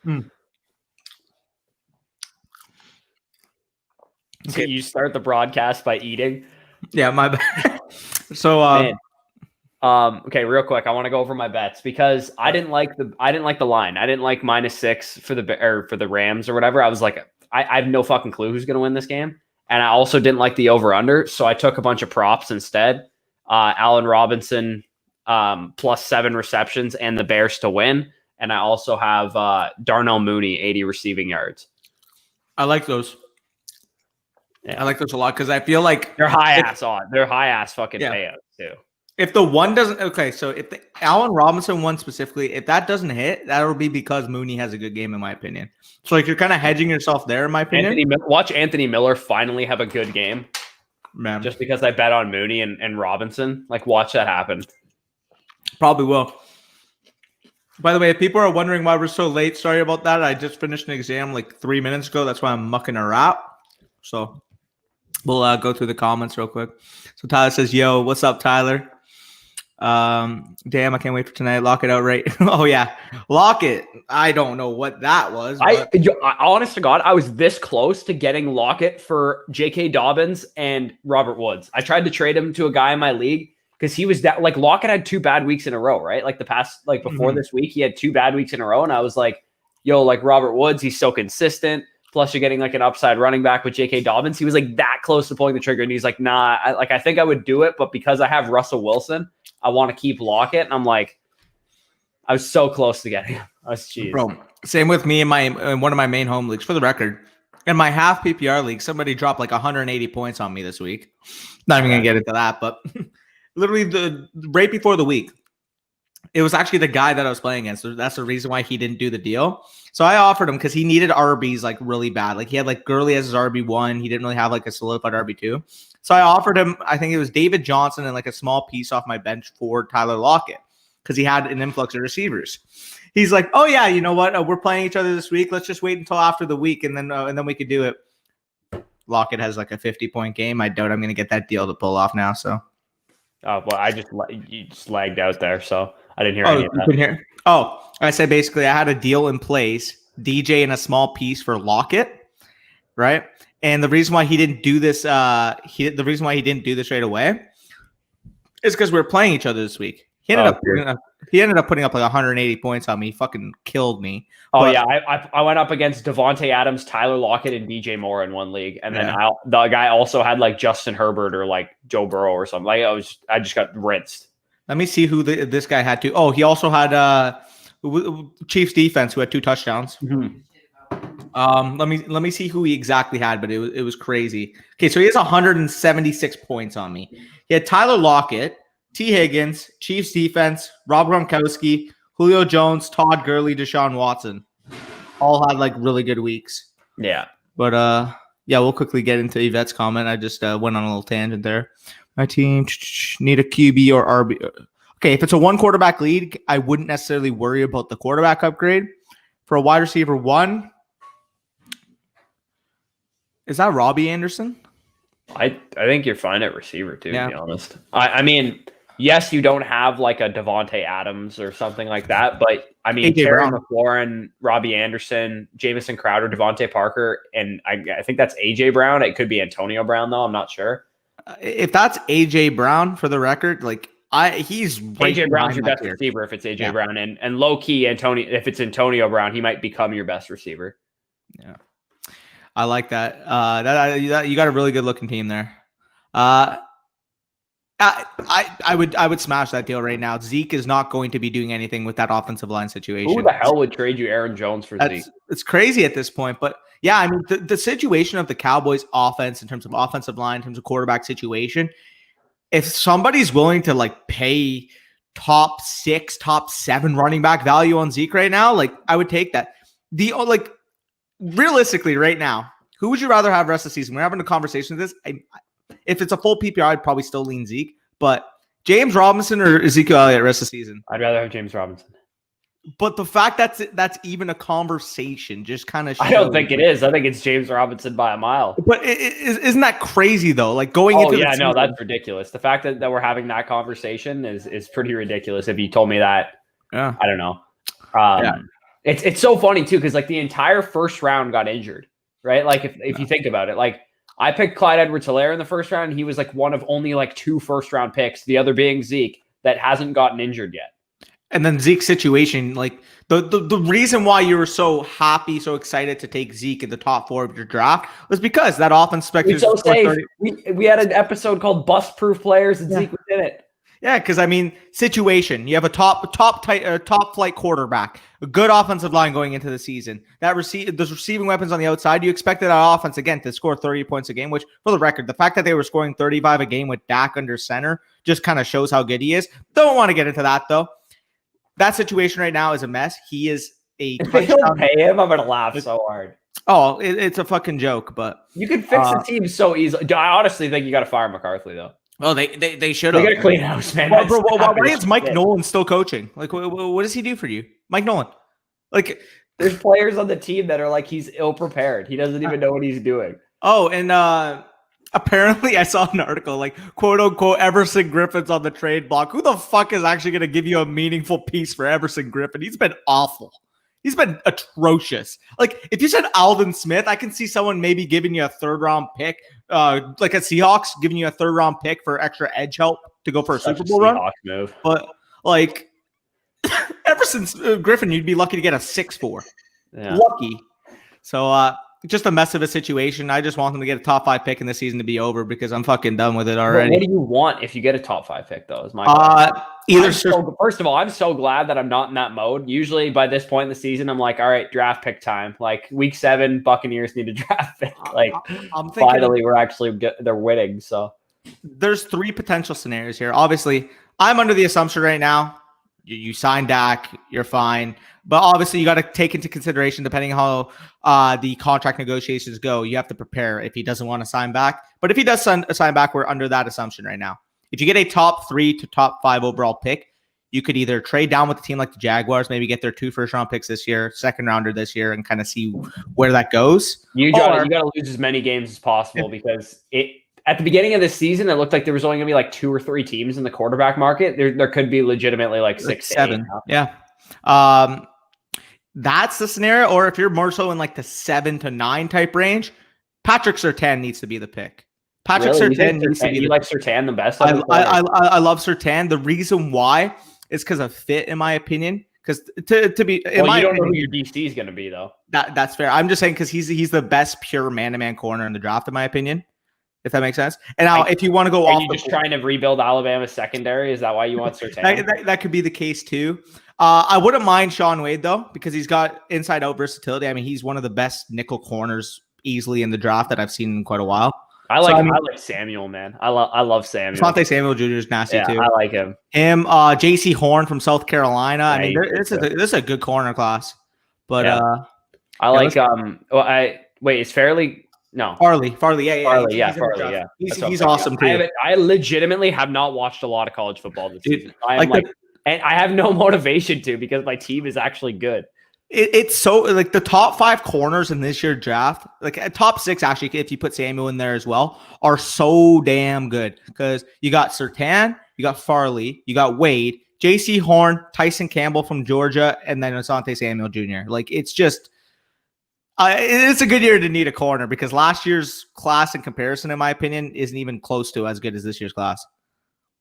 Mm. So you start the broadcast by eating. Yeah, my bad. So, Man. Okay, real quick, I want to go over my bets because I didn't like the line. I didn't like -6 for the Rams or whatever. I was like, I have no fucking clue who's going to win this game, and I also didn't like the over under, so I took a bunch of props instead. Allen Robinson +7 receptions and the Bears to win, and I also have Darnell Mooney 80 receiving yards. I like those. Yeah. I like those a lot because I feel like they're high ass fucking payouts too. If the one doesn't, okay, so if the Allen Robinson one specifically, if that doesn't hit, that'll be because Mooney has a good game, in my opinion. So like you're kind of hedging yourself there, in my opinion. Watch Anthony Miller finally have a good game, man. Just because I bet on Mooney and Robinson, like watch that happen. Probably will. By the way, if people are wondering why we're so late, sorry about that. I just finished an exam like 3 minutes ago. That's why I'm mucking around. So we'll go through the comments real quick. So Tyler says, "Yo, what's up, Tyler? Damn, I can't wait for tonight. Lock it out, right?" Oh yeah, lock it. I don't know what that was. I honest to God, I was this close to getting Lockett for J.K. Dobbins and Robert Woods. I tried to trade him to a guy in my league because he was that like Lockett had 2 bad weeks in a row, right? Like the past, like before this week, he had 2 bad weeks in a row, and I was like, "Yo, like Robert Woods, he's so consistent. Plus, you're getting like an upside running back with J.K. Dobbins." He was like that close to pulling the trigger, and he's like, "Nah, I think I would do it, but because I have Russell Wilson, I want to keep Lockett." And I'm like, I was so close to getting him. I was cheese. Bro, same with me in one of my main home leagues. For the record, in my half PPR league, somebody dropped like 180 points on me this week. Not even gonna get into that, but literally right before the week, it was actually the guy that I was playing against. So that's the reason why he didn't do the deal. So I offered him because he needed RBs like really bad. Like he had like Gurley as his RB1. He didn't really have like a solidified RB2. So I offered him, I think it was David Johnson and like a small piece off my bench for Tyler Lockett because he had an influx of receivers. He's like, "Oh yeah, you know what? We're playing each other this week. Let's just wait until after the week and then we could do it." Lockett has like a 50-point game. I doubt I'm going to get that deal to pull off now. So, well, you just lagged out there, so I didn't hear any of that. You hear? Oh, I said basically I had a deal in place, DJ and a small piece for Lockett, right? And the reason why he didn't do this, the reason why he didn't do this right away is because we were playing each other this week. He ended up putting up like 180 points on me. He fucking killed me. I went up against Devontae Adams, Tyler Lockett, and DJ Moore in one league, and then the guy also had like Justin Herbert or like Joe Burrow or something. Like I just got rinsed. Let me see who this guy had to. Oh, he also had Chiefs defense who had 2 touchdowns. Mm-hmm. Let me see who he exactly had, but it was crazy. Okay, so he has 176 points on me. He had Tyler Lockett, T. Higgins, Chiefs defense, Rob Gronkowski, Julio Jones, Todd Gurley, Deshaun Watson. All had like really good weeks. Yeah. But yeah, we'll quickly get into Yvette's comment. I just went on a little tangent there. My team need a QB or RB. Okay, if it's a 1 quarterback league, I wouldn't necessarily worry about the quarterback upgrade. For a wide receiver 1, is that Robbie Anderson? I think you're fine at receiver too, to be honest. I mean, yes, you don't have like a Devontae Adams or something like that, but I mean, Terry McLaurin, Robbie Anderson, Jamison Crowder, Devontae Parker, and I think that's AJ Brown. It could be Antonio Brown though. I'm not sure. If that's AJ Brown, for the record, like he's right AJ Brown's your best receiver if it's AJ Brown, and low key Antonio. If it's Antonio Brown, he might become your best receiver. Yeah, I like that. That you got a really good looking team there. I would smash that deal right now. Zeke is not going to be doing anything with that offensive line situation. Who the hell would trade you Aaron Jones for Zeke? It's crazy at this point, but yeah, I mean the situation of the Cowboys offense in terms of offensive line, in terms of quarterback situation, if somebody's willing to like pay top 6, top 7 running back value on Zeke right now, like I would take that. Realistically right now, who would you rather have rest of the season? We're having a conversation with this. If it's a full PPR, I'd probably still lean Zeke, but James Robinson or Ezekiel Elliott rest of the season? I'd rather have James Robinson. But the fact that's even a conversation just kind of shows. I don't think it is. I think it's James Robinson by a mile. But isn't that crazy though? Like going into the season, that's ridiculous. The fact that we're having that conversation is pretty ridiculous. If you told me that, I don't know. It's so funny too, because like the entire first round got injured, right? Like if you think about it, like I picked Clyde Edwards-Helaire in the first round, and he was like one of only like 2 first-round picks, the other being Zeke, that hasn't gotten injured yet. And then Zeke's situation, like the reason why you were so happy, so excited to take Zeke in the top 4 of your draft was because that offense We're so safe. We had an episode called Bust Proof Players, and Zeke was in it. Yeah, because I mean, situation. You have a top flight quarterback, a good offensive line going into the season. Those receiving weapons on the outside. You expected that offense again to score 30 points a game. Which, for the record, the fact that they were scoring 35 a game with Dak under center just kind of shows how good he is. Don't want to get into that though. That situation right now is a mess. He is a. If they don't pay him, I'm gonna laugh so hard. Oh, it's a fucking joke, but you can fix the team so easily. I honestly think you got to fire McCarthy though. Oh, they should have. They got to clean house, man. Why is Mike Nolan still coaching? Like, what does he do for you, Mike Nolan? Like, there's players on the team that are like he's ill prepared. He doesn't even know what he's doing. Oh, and apparently I saw an article like quote unquote Everson Griffin's on the trade block. Who the fuck is actually going to give you a meaningful piece for Everson Griffin? He's been awful. He's been atrocious. Like, if you said Alvin Smith, I can see someone maybe giving you a 3rd-round pick, like a Seahawks giving you a 3rd-round pick for extra edge help to go for a Super Bowl run. Move. But like Everson Griffin, you'd be lucky to get a 6-4. Yeah. Lucky. So just a mess of a situation. I just want them to get a top 5 pick in the season to be over because I'm fucking done with it already. What do you want if you get a top 5 pick though? Is my first of all, I'm so glad that I'm not in that mode. Usually by this point in the season, I'm like, all right, draft pick time. Like week 7, Buccaneers need a draft pick. Like finally, they're winning. So there's 3 potential scenarios here. Obviously, I'm under the assumption right now you sign Dak, you're fine. But obviously, you got to take into consideration, depending on how the contract negotiations go, you have to prepare if he doesn't want to sign back. But if he does sign back, we're under that assumption right now. If you get a top 3 to top 5 overall pick, you could either trade down with a team like the Jaguars, maybe get their 2 first-round picks this year, 2nd-rounder this year, and kind of see where that goes. You got to lose as many games as possible because at the beginning of the season, it looked like there was only going to be like 2 or 3 teams in the quarterback market. There could be legitimately like 6, 7. Yeah. That's the scenario. Or if you're more so in like the 7 to 9 type range, Patrick Surtain needs to be the pick. Surtain needs to be. You like Surtain the best? I love Surtain. The reason why is because of fit, in my opinion. Because to be, you don't know who your DC is going to be though. That's fair. I'm just saying because he's the best pure man-to-man corner in the draft, in my opinion. If that makes sense. And now, if you want to go off, you just trying to rebuild Alabama's secondary. Is that why you want Surtain? that could be the case too. I wouldn't mind Sean Wade though, because he's got inside-out versatility. I mean, he's one of the best nickel corners easily in the draft that I've seen in quite a while. I like Samuel, man. I love Samuel. Asante Samuel Jr. is nasty too. I like him. J.C. Horn from South Carolina. I mean, this is a good corner class. But I like is Fairley. No, Farley. Farley. Yeah. He's awesome too. I legitimately have not watched a lot of college football this season. And I have no motivation to because my team is actually good. It's so like the top 5 corners in this year's draft, like top 6 actually, if you put Samuel in there as well, are so damn good because you got Surtain, you got Farley, you got Wade, J.C. Horn, Tyson Campbell from Georgia, and then Asante Samuel Jr. Like it's just. It's a good year to need a corner because last year's class in comparison, in my opinion, isn't even close to as good as this year's class.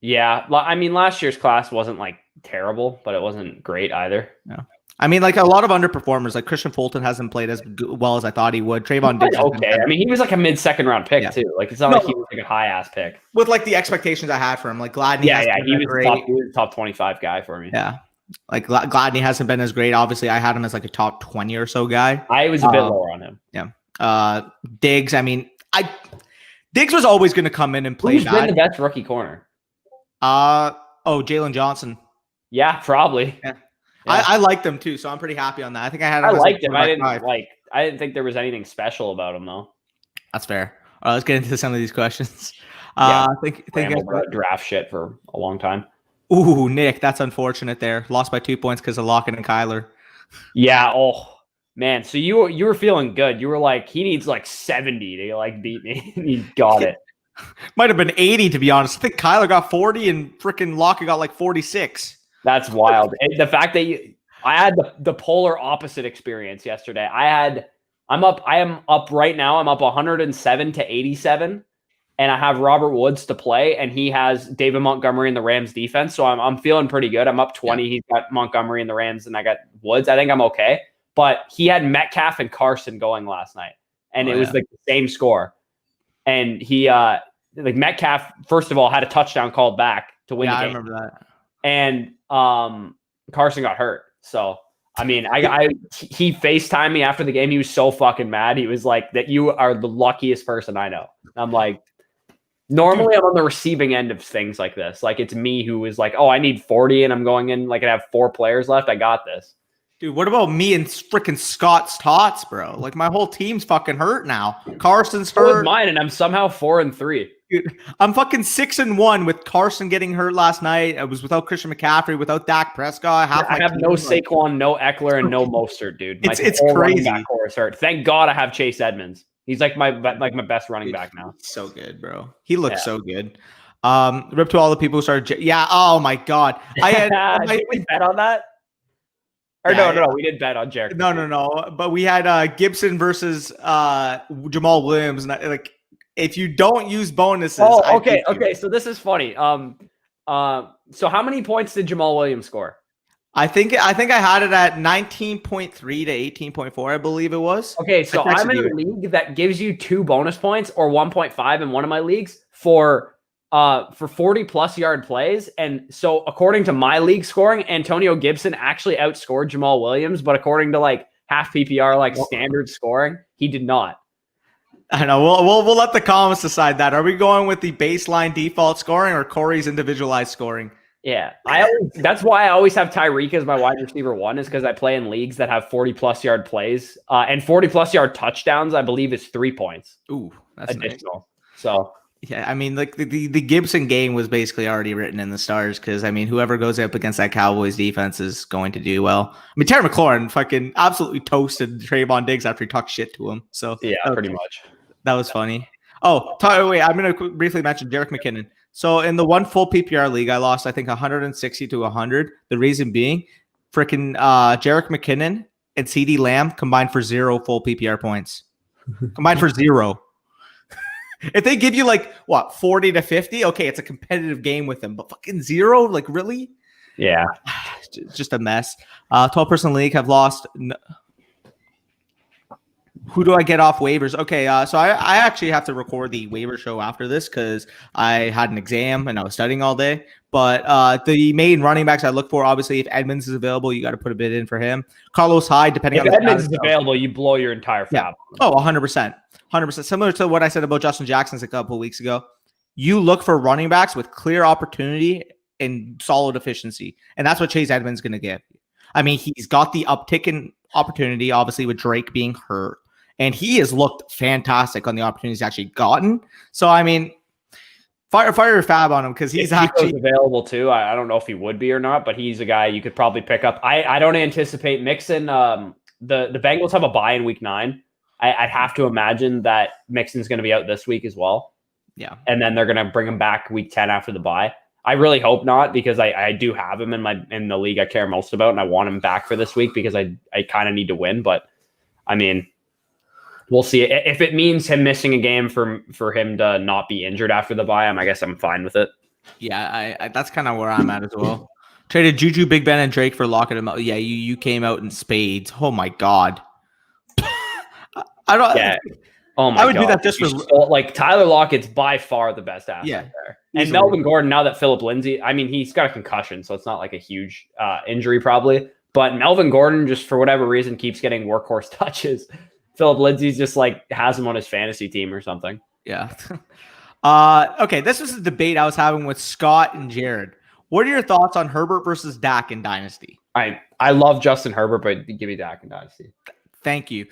Yeah. I mean, last year's class wasn't like terrible, but it wasn't great either. No. I mean, like a lot of underperformers, like Christian Fulton hasn't played as well as I thought he would. Trayvon Diggs. Okay. I mean, he was like a mid-second round pick too. Like it's not like he was like a high-ass pick. With like the expectations I had for him, like Gladney. He was a top 25 guy for me. Yeah. Like Gladney hasn't been as great. Obviously, I had him as like a top 20 or so guy. I was a bit lower on him. Yeah. Diggs. I mean, Diggs was always going to come in and play. Who's been the best rookie corner? Jalen Johnson. Yeah, probably. Yeah. I liked him too, so I'm pretty happy on that. I think I had him. I liked him. I didn't think there was anything special about him though. That's fair. All right, let's get into some of these questions. I think about draft shit for a long time. Ooh, Nick, that's unfortunate there. Lost by 2 points because of Lockett and Kyler. Yeah. Oh, man. So you were feeling good. You were like, he needs like 70 to like beat me. He got it. Might have been 80 to be honest. I think Kyler got 40 and freaking Lockett got like 46. That's wild. And the fact that I had the polar opposite experience yesterday. I am up right now. I'm up 107 to 87. And I have Robert Woods to play, and he has David Montgomery in the Rams defense. So I'm feeling pretty good. I'm up 20. Yeah. He's got Montgomery in the Rams, and I got Woods. I think I'm okay. But he had Metcalf and Carson going last night, and it was like the same score. And he like Metcalf, first of all, had a touchdown called back to win the game. I remember that. And Carson got hurt. So I mean, he FaceTimed me after the game. He was so fucking mad. He was like, "That you are the luckiest person I know." I'm like, normally I'm on the receiving end of things like this. Like it's me who is like, "Oh, I need 40 and I'm going in like I have 4 players left. I got this." Dude, what about me and freaking Scott's tots, bro? Like my whole team's fucking hurt now. Carson's hurt. So is mine, and I'm somehow 4-3. Dude, I'm fucking 6-1 with Carson getting hurt last night. I was without Christian McCaffrey, without Dak Prescott. I have no Saquon, no Eckler, and no Mostert, dude. It's crazy. Back core is hurt. Thank God I have Chase Edmonds. He's like my best running back now. So good, bro. He looks so good. Rip to all the people who started. Oh my God. I had. Did we bet on that? Or no, we didn't bet on Jerick. No. But we had Gibson versus Jamal Williams, and if you don't use bonuses. Oh, okay. So this is funny. So how many points did Jamal Williams score? I think I had it at 19.3 to 18.4, I believe it was. Okay, so I'm in a league that gives you 2 bonus points or 1.5 in one of my leagues for 40 plus yard plays. And so according to my league scoring, Antonio Gibson actually outscored Jamal Williams, but according to like half PPR standard scoring, he did not. I know. We'll let the comments decide that. Are we going with the baseline default scoring or Corey's individualized scoring? Yeah, that's why I always have Tyreek as my wide receiver 1, is because I play in leagues that have 40 plus yard plays and 40 plus yard touchdowns. I believe is 3 points. Ooh, that's additional. Nice. So yeah, I mean, like the Gibson game was basically already written in the stars because I mean, whoever goes up against that Cowboys defense is going to do well. I mean, Terry McLaurin fucking absolutely toasted Trayvon Diggs after he talked shit to him. So yeah, pretty much. That was funny. Oh, wait, I'm going to briefly mention Jerick McKinnon. So in the one full PPR league, I lost, I think, 160 to 100. The reason being, freaking Jerick McKinnon and CeeDee Lamb combined for 0 full PPR points. Combined for 0. If they give you 40 to 50, okay, it's a competitive game with them. But fucking 0, really? Yeah. It's just a mess. 12-person league have lost. Who do I get off waivers? Okay, so I actually have to record the waiver show after this because I had an exam and I was studying all day. But the main running backs I look for, obviously, if Edmonds is available, you got to put a bid in for him. Carlos Hyde, depending on if Edmonds is available, you blow your entire fab. Yeah. Oh, 100%. 100%. Similar to what I said about Justin Jackson a couple of weeks ago. You look for running backs with clear opportunity and solid efficiency. And that's what Chase Edmonds is going to get. I mean, he's got the uptick in opportunity, obviously, with Drake being hurt. And he has looked fantastic on the opportunities he's actually gotten. So, I mean, fire your fab on him because he's actually available too. I don't know if he would be or not, but he's a guy you could probably pick up. I don't anticipate Mixon. The Bengals have a bye in week 9. I'd have to imagine that Mixon's going to be out this week as well. Yeah. And then they're going to bring him back week 10 after the bye. I really hope not because I do have him in the league I care most about, and I want him back for this week because I kind of need to win. But, I mean, we'll see. If it means him missing a game for him to not be injured after the bye, I guess I'm fine with it. Yeah, I that's kind of where I'm at as well. Traded Juju, Big Ben, and Drake for Lockett and yeah, you came out in spades. Oh my God. I don't. Yeah. Oh my God. I would do that just for Tyler Lockett's by far the best asset there. And easily. Melvin Gordon, now that Philip Lindsay, I mean, he's got a concussion, so it's not like a huge injury probably. But Melvin Gordon, just for whatever reason, keeps getting workhorse touches. Philip Lindsay's just has him on his fantasy team or something. Yeah. Okay, this was a debate I was having with Scott and Jared. What are your thoughts on Herbert versus Dak in Dynasty? I love Justin Herbert, but give me Dak in Dynasty. Thank you.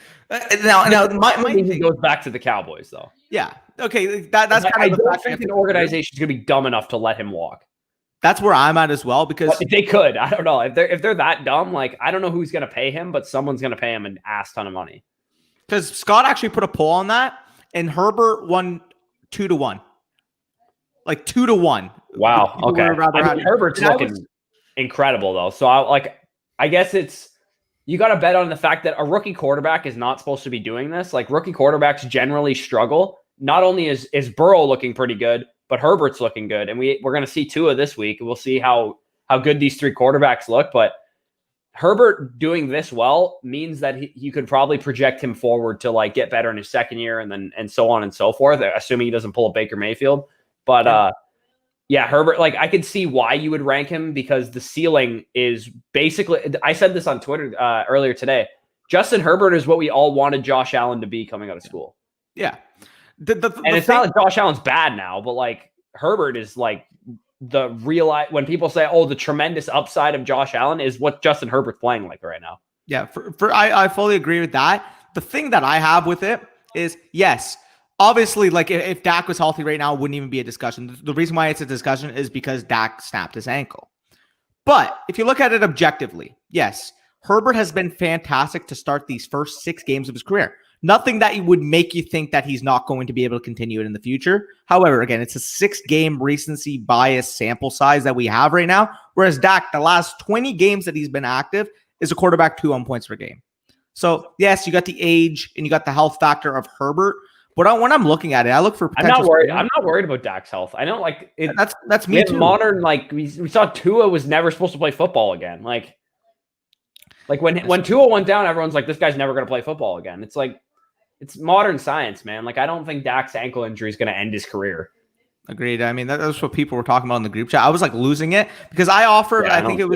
Now my thing goes back to the Cowboys, though. Yeah. Okay, that's kind I of the don't think an organization is going to be dumb enough to let him walk. That's where I'm at as well because if they could, I don't know if they're that dumb. I don't know who's going to pay him, but someone's going to pay him an ass ton of money. Because Scott actually put a poll on that, and Herbert won 2-1. 2-1. Wow. Okay. Herbert's looking incredible though. So I I guess you got to bet on the fact that a rookie quarterback is not supposed to be doing this. Like rookie quarterbacks generally struggle. Not only is Burrow looking pretty good, but Herbert's looking good. And we're going to see Tua this week. We'll see how good these three quarterbacks look. But Herbert doing this well means that you could probably project him forward to like get better in his second year and so on and so forth, assuming he doesn't pull a Baker Mayfield. But yeah, Herbert, like I could see why you would rank him because the ceiling is basically, I said this on Twitter earlier today. Justin Herbert is what we all wanted Josh Allen to be coming out of school. Yeah. And it's not like Josh Allen's bad now, but like Herbert is like the real, when people say, oh, the tremendous upside of Josh Allen is what Justin Herbert's playing like right now. Yeah, I fully agree with that. The thing that I have with it is, yes, obviously, like if Dak was healthy right now, it wouldn't even be a discussion. The reason why it's a discussion is because Dak snapped his ankle. But if you look at it objectively, yes, Herbert has been fantastic to start these first 6 games of his career. Nothing that would make you think that he's not going to be able to continue it in the future. However, again, it's a 6-game recency bias sample size that we have right now. Whereas Dak, the last 20 games that he's been active, is a quarterback 2 on points per game. So yes, you got the age and you got the health factor of Herbert. But when I'm looking at it, I look for potential. I'm not worried about Dak's health. I don't like it. That's me too. Modern, like we saw Tua was never supposed to play football again. Like when Tua went down, everyone's like, this guy's never going to play football again. It's like, it's modern science, man. Like, I don't think Dak's ankle injury is going to end his career. Agreed. I mean, that's what people were talking about in the group chat. I was like losing it because I offered. Yeah, I think it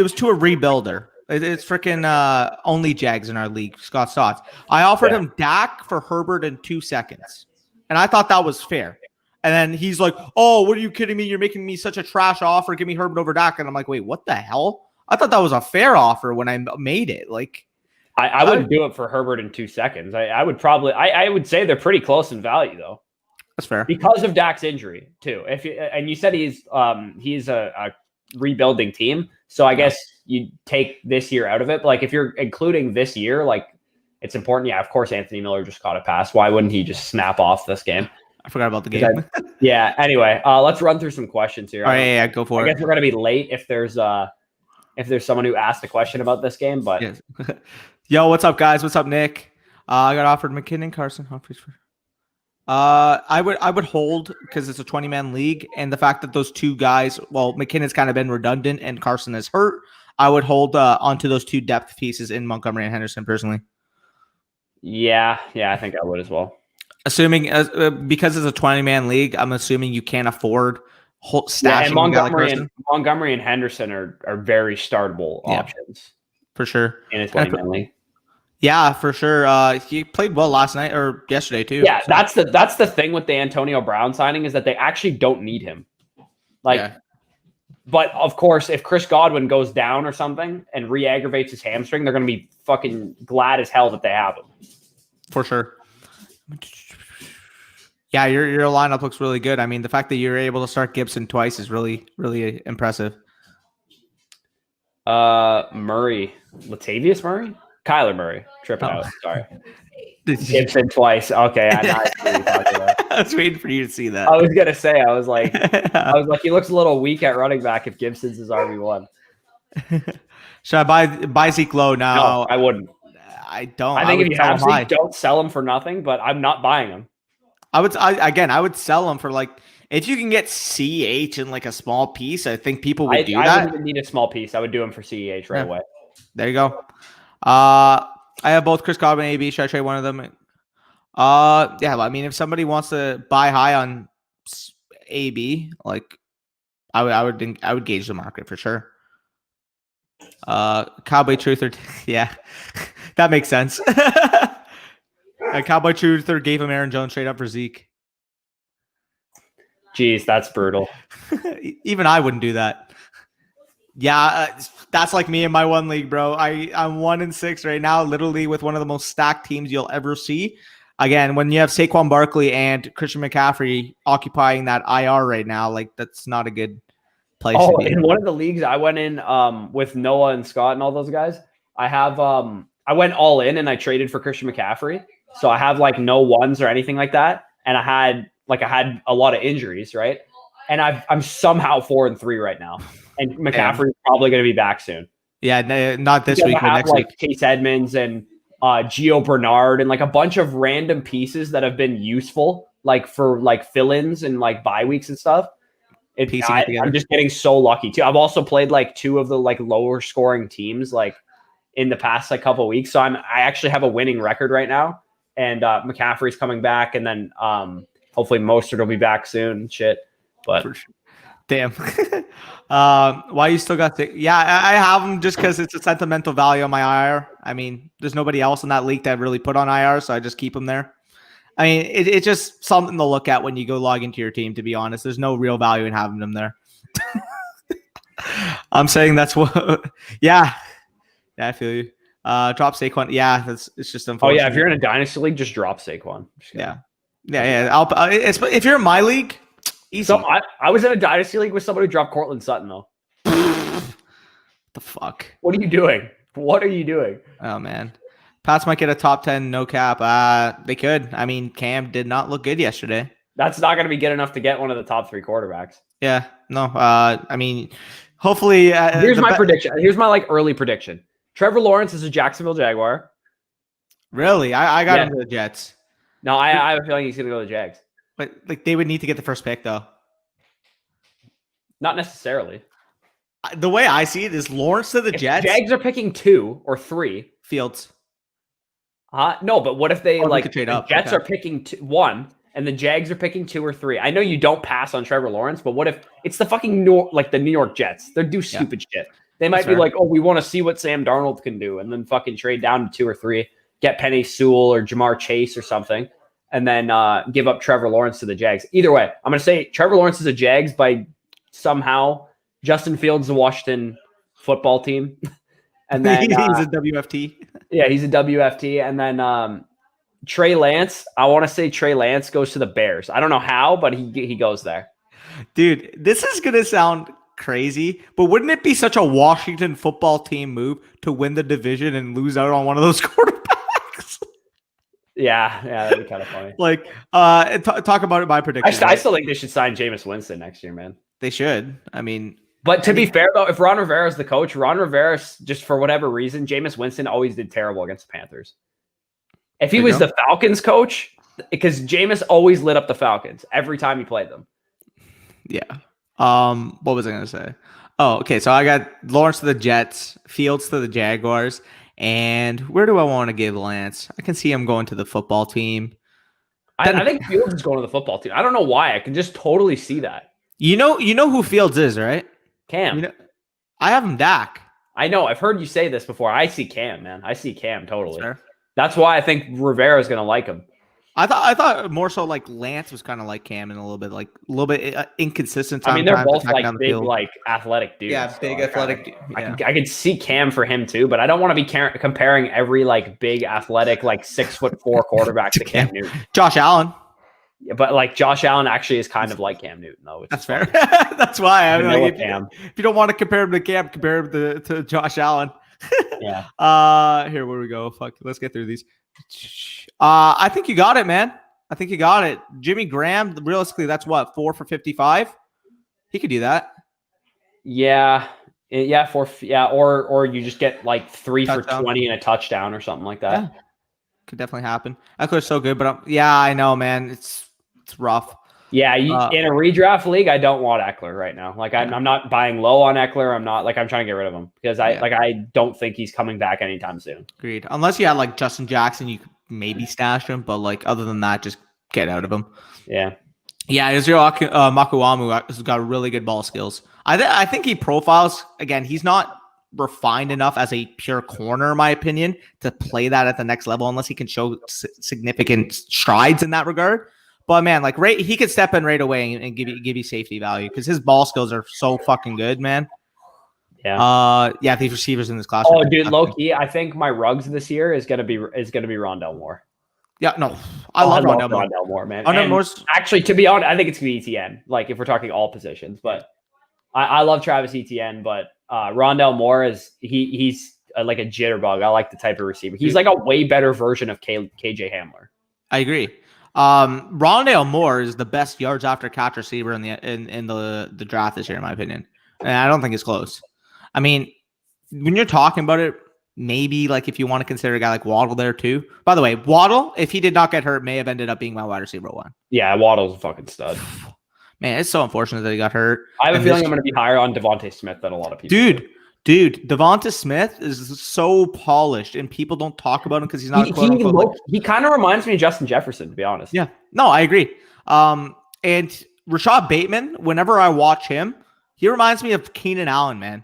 was to a rebuilder. It's freaking only Jags in our league. Scott Stotts. I offered him Dak for Herbert in 2 seconds, and I thought that was fair. And then he's like, "Oh, what are you kidding me? You're making me such a trash offer. Give me Herbert over Dak." And I'm like, "Wait, what the hell? I thought that was a fair offer when I made it." Like. I wouldn't do it for Herbert in 2 seconds. I would say they're pretty close in value though. That's fair because of Dak's injury too. And you said he's a rebuilding team, so I guess you take this year out of it. But like if you're including this year, like it's important. Yeah, of course Anthony Miller just caught a pass. Why wouldn't he just snap off this game? I forgot about the game. Yeah. Anyway, let's run through some questions here. All right, yeah, go for it. I guess we're gonna be late if there's someone who asked a question about this game, but. Yes. Yo, what's up, guys? What's up, Nick? I got offered McKinnon, Carson Humphries for. I would hold because it's a 20-man league, and the fact that those 2 guys, well, McKinnon's kind of been redundant, and Carson is hurt. I would hold onto those 2 depth pieces in Montgomery and Henderson personally. Yeah, I think I would as well. Assuming because it's a 20-man league, I'm assuming you can't afford stashing and Montgomery and Henderson are very startable options for sure in a 20-man league. Yeah, for sure. He played well last night or yesterday too. Yeah, so. that's the thing with the Antonio Brown signing is that they actually don't need him. But of course, if Chris Godwin goes down or something and re-aggravates his hamstring, they're going to be fucking glad as hell that they have him. For sure. Yeah, your lineup looks really good. I mean, the fact that you're able to start Gibson twice is really, really impressive. Murray, Latavius Murray. Kyler Murray, tripping out. Sorry. Gibson twice. Okay, I was waiting for you to see that. I was gonna say, I was like, he looks a little weak at running back if Gibson's his RB1. Should I buy Zeke low now? No, I wouldn't. I don't. I think if you have Zeke, don't sell him for nothing. But I'm not buying him. I would sell him for like if you can get CH in like a small piece. I think people would do that. I wouldn't even need a small piece. I would do him for CH right away. There you go. I have both Chris Godwin and AB. Should I trade one of them? Yeah. I mean, if somebody wants to buy high on AB, like I would gauge the market for sure. Cowboy Truther, yeah, that makes sense. Cowboy Truther gave him Aaron Jones straight up for Zeke. Jeez, that's brutal. Even I wouldn't do that. Yeah, that's like me in my one league, bro. I'm 1-6 right now, literally with one of the most stacked teams you'll ever see. Again, when you have Saquon Barkley and Christian McCaffrey occupying that IR right now, like that's not a good place to be. In one of the leagues I went in with Noah and Scott and all those guys, I went all in and I traded for Christian McCaffrey. So I have like no ones or anything like that. And I had a lot of injuries, right? And I'm somehow 4-3 right now. And McCaffrey's probably going to be back soon. Yeah, not this Because week, I but have next like week. Chase Edmonds and Gio Bernard and like a bunch of random pieces that have been useful, like for like fill-ins and like bye weeks and stuff. Piecing it together. I'm just getting so lucky too. I've also played like two of the like lower scoring teams like in the past like couple of weeks, so I actually have a winning record right now. And McCaffrey's coming back, and then hopefully Mostert will be back soon. And shit, but For sure. Damn. Why you still got the? Yeah, I have them just because it's a sentimental value on my IR. I mean, there's nobody else in that league that really put on IR, so I just keep them there. I mean, it's just something to look at when you go log into your team. To be honest, there's no real value in having them there. I'm saying that's what. Yeah, I feel you. Drop Saquon. Yeah, it's just unfortunate. oh yeah, if you're in a dynasty league, just drop Saquon. Yeah. If you're in my league, easy. So I was in a dynasty league with somebody who dropped Cortland Sutton though. The fuck? What are you doing? What are you doing? Oh man, Pats might get a top 10 no cap. They could. I mean, Cam did not look good yesterday. That's not going to be good enough to get one of the top 3 quarterbacks. Yeah, no. I mean, hopefully. Here's my prediction. Here's my like early prediction. Trevor Lawrence is a Jacksonville Jaguar. Really, I got him to the Jets. No, I have a feeling he's going to go to the Jags. But like they would need to get the first pick though. Not necessarily. The way I see it is Lawrence to the Jets. Jags are picking 2 or 3. Fields. No, but what if they like trade up? Jets are picking 1 and the Jags are picking 2 or 3? I know you don't pass on Trevor Lawrence, but what if it's the fucking the New York Jets? They do stupid shit. They might be like, oh, we want to see what Sam Darnold can do, and then fucking trade down to 2 or 3, get Penny Sewell or Jamar Chase or something, and then give up Trevor Lawrence to the Jags. Either way, I'm going to say Trevor Lawrence is a Jags by somehow. Justin Fields, the Washington football team. And then he's a WFT. Yeah, he's a WFT. And then Trey Lance, I want to say Trey Lance goes to the Bears. I don't know how, but he goes there. Dude, this is going to sound crazy, but wouldn't it be such a Washington football team move to win the division and lose out on one of those quarterbacks? Yeah, that'd be kind of funny. Like, talk about it by prediction. I still think they should sign Jameis Winston next year, man. They should. I mean, but to be fair, though, if Ron Rivera is the coach, Ron Rivera, just for whatever reason, Jameis Winston always did terrible against the Panthers. If he was the Falcons coach, because Jameis always lit up the Falcons every time he played them. Yeah. What was I going to say? Oh, okay. So I got Lawrence to the Jets, Fields to the Jaguars, and where do I want to give Lance? I can see him going to the football team. I think Fields is going to the football team. I don't know why. I can just totally see that. You know who Fields is, right? Cam. I have him Dak. I know. I've heard you say this before. I see Cam, man. I see Cam totally. Sure. That's why I think Rivera is going to like him. I thought more so like Lance was kind of like Cam and a little bit inconsistent. I mean, they're both like big, like athletic dudes. Yeah, big athletic. I could see Cam for him too, but I don't want to be comparing every like big athletic like 6'4" quarterback to Cam Newton. Josh Allen. Yeah, but like Josh Allen actually is kind of like Cam Newton, though. That's fair. That's why I'm like, Cam. If you don't want to compare him to Cam, compare him to Josh Allen. Yeah. Here, where we go? Fuck. Let's get through these. I think you got it, man. I think you got it. Jimmy Graham, realistically, that's what, 4 for 55? He could do that. Yeah. Yeah, or you just get like 3 touchdown. For 20 and a touchdown or something like that. Yeah. Could definitely happen. Eckler's so good, but I know, man. It's rough. Yeah, in a redraft league, I don't want Eckler right now. Like I'm not buying low on Eckler. I'm trying to get rid of him because I don't think he's coming back anytime soon. Agreed. Unless you had like Justin Jackson, you could maybe stash him, but like other than that, just get out of him. Yeah. Yeah, Israel Makuamu has got really good ball skills. I think he profiles, again, he's not refined enough as a pure corner, in my opinion, to play that at the next level unless he can show significant strides in that regard. But man, like he could step in right away and give you safety value because his ball skills are so fucking good, man. Yeah. These receivers in this class. Oh, dude, low key, I think my rugs this year is gonna be Rondell Moore. Yeah, no, I love Rondell Moore, man. Actually, to be honest, I think it's gonna be ETN. Like if we're talking all positions, but I love Travis Etienne, but Rondell Moore he's like a jitterbug. I like the type of receiver. He's like a way better version of KJ Hamler. I agree. Rondell Moore is the best yards after catch receiver in the draft this year, in my opinion. And I don't think it's close. I mean, when you're talking about it, maybe like if you want to consider a guy like Waddle there too. By the way, Waddle, if he did not get hurt, may have ended up being my wide receiver one. Yeah, Waddle's a fucking stud. Man, it's so unfortunate that he got hurt. I have a feeling I'm going to be higher on Devontae Smith than a lot of people. Dude, Devonta Smith is so polished, and people don't talk about him because he's not. He kind of reminds me of Justin Jefferson, to be honest. Yeah, no, I agree. And Rashad Bateman, whenever I watch him, he reminds me of Keenan Allen, man.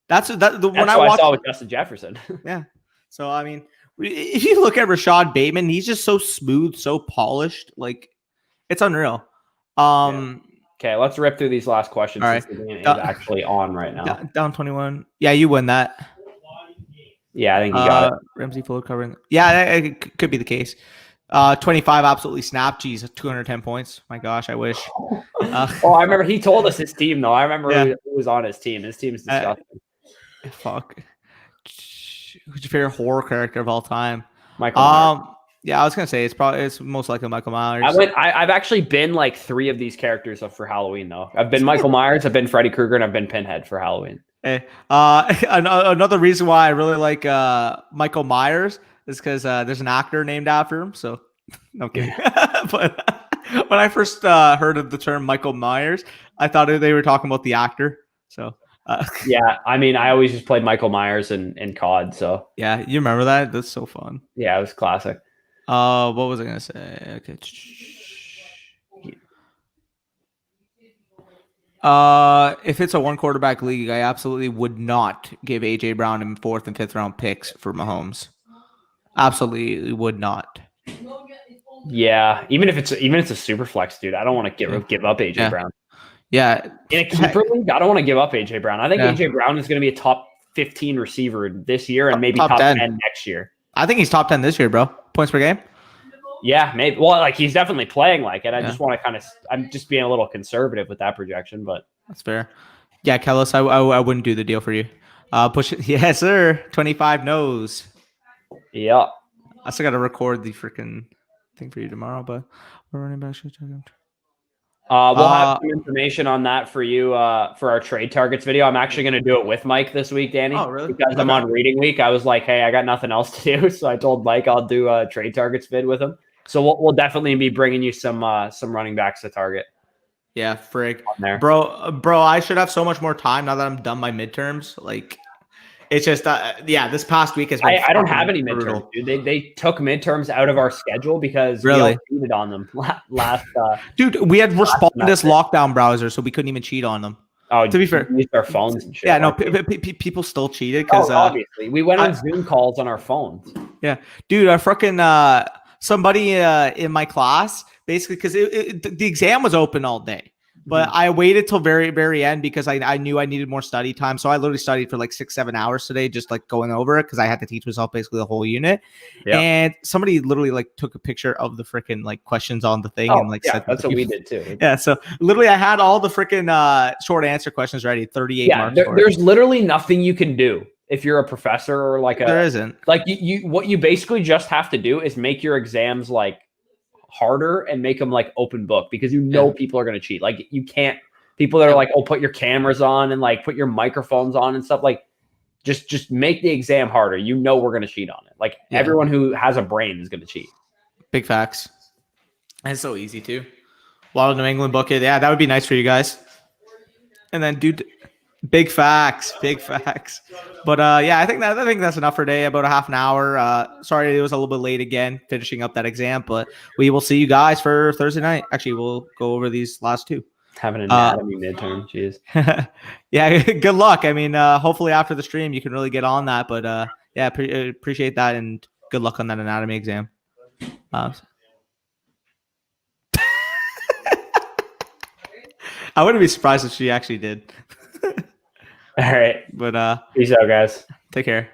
That's what I saw with Justin Jefferson. Yeah. So I mean, if you look at Rashad Bateman, he's just so smooth, so polished, like it's unreal. Okay, let's rip through these last questions. All right. Since the game is actually on right now. Down 21. Yeah, you win that. Yeah, I think you got it. Ramsey full covering. Yeah, it could be the case. 25 absolutely snapped. Jeez, 210 points. My gosh, I wish. I remember he told us his team, though. I remember who was on his team. His team is disgusting. Fuck. Who's your favorite horror character of all time? Michael Myers. Yeah, I was gonna say it's most likely Michael Myers. I've actually been like 3 of these characters for Halloween though. I've been Michael Myers, I've been Freddy Krueger, and I've been Pinhead for Halloween. Hey, another reason why I really like Michael Myers is because there's an actor named after him. So no kidding. But when I first heard of the term Michael Myers, I thought they were talking about the actor. So yeah, I mean, I always just played Michael Myers in COD. So yeah, you remember that? That's so fun. Yeah, it was classic. What was I gonna say? Okay. If it's a 1 quarterback league, I absolutely would not give AJ Brown and 4th and 5th round picks for Mahomes. Absolutely would not. Yeah, even if it's a super flex, dude, I don't want to give up AJ Brown. Yeah, in a keeper league, I don't want to give up AJ Brown. I think AJ Brown is going to be a top 15 receiver this year and maybe top 10 next year. I think he's top 10 this year, bro. Points per game. Yeah, maybe. Well, like he's definitely playing like it. I just want to I'm just being a little conservative with that projection, but that's fair. Yeah, Kellis, I wouldn't do the deal for you. Push it. Yes, sir. 25 no's. Yeah. I still got to record the freaking thing for you tomorrow, but we're running back. We'll have some information on that for you for our trade targets video. I'm actually going to do it with Mike this week, Danny. Oh, really? Because I'm on reading week. I was like, hey, I got nothing else to do, so I told Mike I'll do a trade targets vid with him. So we'll definitely be bringing you some running backs to target. Yeah, frig. Bro, I should have so much more time now that I'm done my midterms. Like, it's just this past week has been. I don't have any midterms, dude. They took midterms out of our schedule because we all cheated on them last. Dude, we had Respondus lockdown browser, so we couldn't even cheat on them. Oh, to be fair, we used our phones and shit. Yeah, no, people still cheated because obviously we went on Zoom calls on our phones. Yeah, dude, I freaking somebody in my class basically because the exam was open all day. But I waited till very, very end because I knew I needed more study time. So I literally studied for like 6-7 hours today, just like going over it because I had to teach myself basically the whole unit. Yeah. And somebody literally like took a picture of the freaking like questions on the thing and like said that's what we did too. Yeah. So literally I had all the freaking short answer questions ready, 38 marks. There's literally nothing you can do if you're a professor or like there isn't. Like you what you basically just have to do is make your exams like harder and make them like open book because people are going to cheat. Like you can't, people that are like, oh, put your cameras on and like put your microphones on and stuff, like just make the exam harder. We're going to cheat on it. Like everyone who has a brain is going to cheat. Big facts. And it's so easy too. A lot of New England bucket. Yeah, that would be nice for you guys. And then dude, big facts. But I think that's enough for today. About a half an hour. Sorry, it was a little bit late again, finishing up that exam. But we will see you guys for Thursday night. Actually, we'll go over these last 2. Having an anatomy midterm. Jeez. Yeah, good luck. I mean, hopefully after the stream you can really get on that. But appreciate that and good luck on that anatomy exam. I wouldn't be surprised if she actually did. All right. But peace out, guys. Take care.